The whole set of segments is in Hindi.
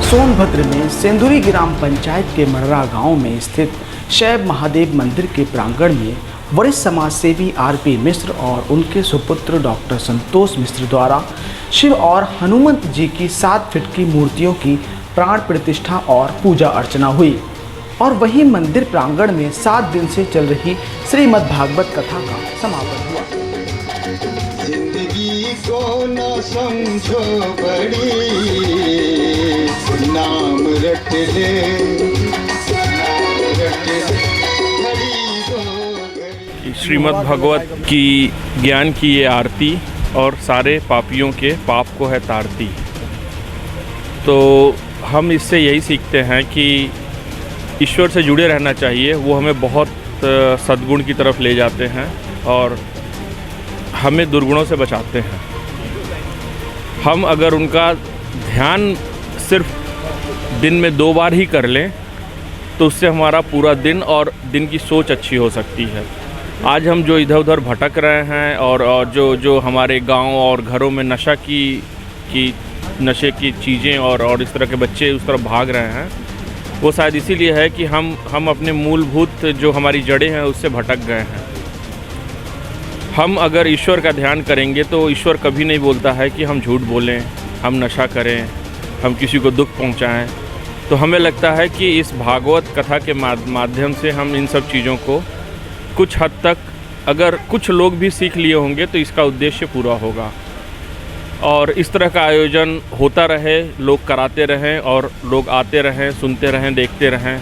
सोनभद्र में सेंदुरी ग्राम पंचायत के मड़रा गांव में स्थित शैव महादेव मंदिर के प्रांगण में वरिष्ठ समाजसेवी आरपी मिश्र और उनके सुपुत्र डॉक्टर संतोष मिश्र द्वारा शिव और हनुमंत जी की 7 फीट की मूर्तियों की प्राण प्रतिष्ठा और पूजा अर्चना हुई। और वहीं मंदिर प्रांगण में 7 दिन से चल रही श्रीमद् भागवत कथा का समापन हुआ। जिंदगी को न समझो बड़ी, नाम रट ले, श्रीमद् भागवत की ज्ञान की ये आरती और सारे पापियों के पाप को है तारती। तो हम इससे यही सीखते हैं कि ईश्वर से जुड़े रहना चाहिए। वो हमें बहुत सद्गुण की तरफ ले जाते हैं और हमें दुर्गुणों से बचाते हैं। हम अगर उनका ध्यान सिर्फ दिन में 2 बार ही कर लें तो उससे हमारा पूरा दिन और दिन की सोच अच्छी हो सकती है। आज हम जो इधर उधर भटक रहे हैं और जो हमारे गांव और घरों में नशे की चीज़ें और इस तरह के बच्चे उस तरफ भाग रहे हैं, वो शायद इसीलिए है कि हम अपने मूलभूत जो हमारी जड़ें हैं उससे भटक गए हैं। हम अगर ईश्वर का ध्यान करेंगे तो ईश्वर कभी नहीं बोलता है कि हम झूठ बोलें, हम नशा करें, हम किसी को दुख पहुंचाएं। तो हमें लगता है कि इस भागवत कथा के माध्यम से हम इन सब चीज़ों को कुछ हद तक अगर कुछ लोग भी सीख लिए होंगे तो इसका उद्देश्य पूरा होगा। और इस तरह का आयोजन होता रहे, लोग कराते रहें और लोग आते रहें, सुनते रहें, देखते रहें।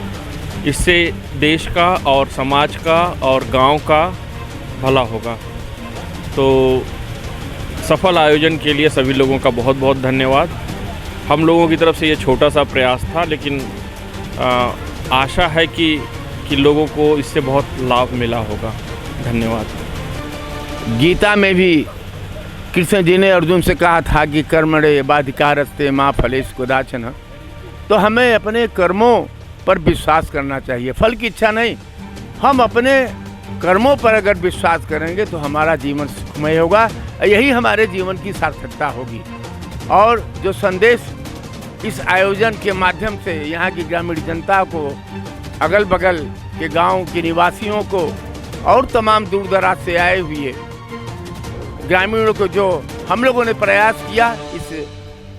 इससे देश का और समाज का और गांव का भला होगा। तो सफल आयोजन के लिए सभी लोगों का बहुत बहुत धन्यवाद। हम लोगों की तरफ से ये छोटा सा प्रयास था, लेकिन आशा है कि लोगों को इससे बहुत लाभ मिला होगा। धन्यवाद। गीता में भी कृष्ण जी ने अर्जुन से कहा था कि कर्मणे बाधिकारस्ते माँ फलेश कदाचन। तो हमें अपने कर्मों पर विश्वास करना चाहिए, फल की इच्छा नहीं। हम अपने कर्मों पर अगर विश्वास करेंगे तो हमारा जीवन सुखमय होगा, यही हमारे जीवन की सार्थकता होगी। और जो संदेश इस आयोजन के माध्यम से यहाँ की ग्रामीण जनता को, अगल बगल के गांव के निवासियों को और तमाम दूर दराज से आए हुए ग्रामीणों को जो हम लोगों ने प्रयास किया इस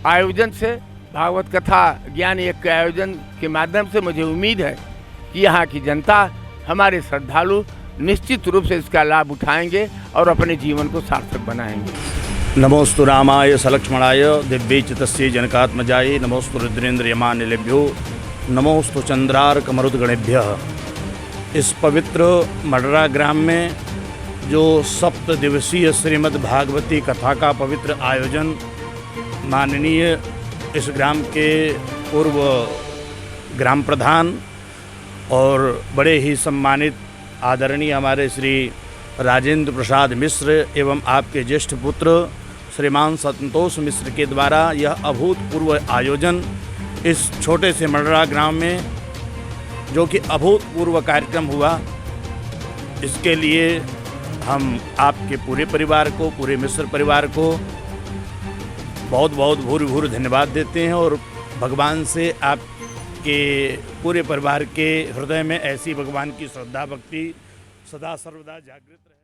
आयोजन से, भागवत कथा ज्ञान यज्ञ के आयोजन के माध्यम से, मुझे उम्मीद है कि यहाँ की जनता, हमारे श्रद्धालु निश्चित रूप से इसका लाभ उठाएंगे और अपने जीवन को सार्थक बनाएंगे। नमोस्तु रामाय सलक्ष्मणाय दिव्यैच तस्य जनकात्मजाय नमोस्तु रुद्रेन्द्र यमानिलेभ्यो नमोस्तु चंद्रार्क मरुद्गणेभ्यः। इस पवित्र मड़रा ग्राम में जो 7 दिवसीय श्रीमद् भागवती कथा का पवित्र आयोजन माननीय इस ग्राम के पूर्व ग्राम प्रधान और बड़े ही सम्मानित आदरणीय हमारे श्री राजेंद्र प्रसाद मिश्र एवं आपके ज्येष्ठ पुत्र श्रीमान संतोष मिश्र के द्वारा यह अभूतपूर्व आयोजन इस छोटे से मड़रा ग्राम में जो कि अभूतपूर्व कार्यक्रम हुआ, इसके लिए हम आपके पूरे परिवार को, पूरे मिश्र परिवार को बहुत बहुत भूरि धन्यवाद देते हैं और भगवान से आपके पूरे परिवार के हृदय में ऐसी भगवान की श्रद्धा भक्ति सदा सर्वदा जागृत रहे।